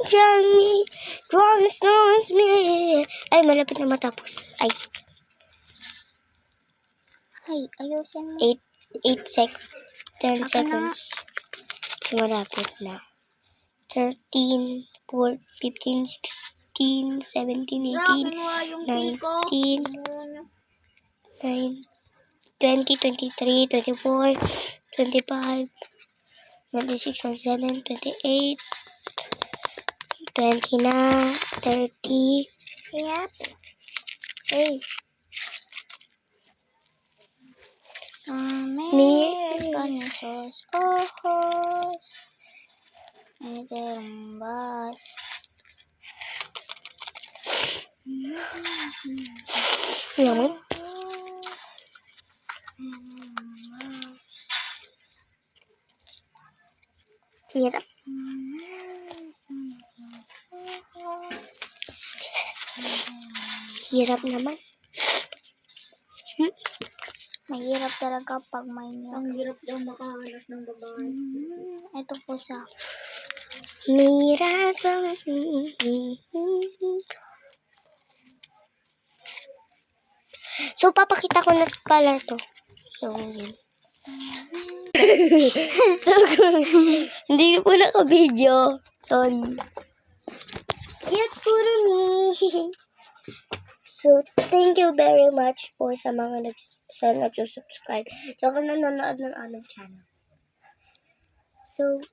drag me, drones me. Ay, malapit na matapos. Ay, ayusin mo. 8 seconds. 10 Akin na seconds. Malapit na. 13, 14, 15, 16, 17, 18, 19, 20, 23, 24, 25, 26, 27, 28, 20 na, 30. Yep. Hey. Ames con esos ojos me derrumbas. Naman? Hirap. Hirap naman. Mahirap talaga pag may niya. Ang hirap daw makahanap ng babae. Ito po sa Mira sa... So, papakita ko na pala to. So, yun. So, hindi po naka-video. Sorry. Cute po rin eh. So, thank you very much po sa mga nagsusubscribe. Sa mga nanonood ng aming channel. So,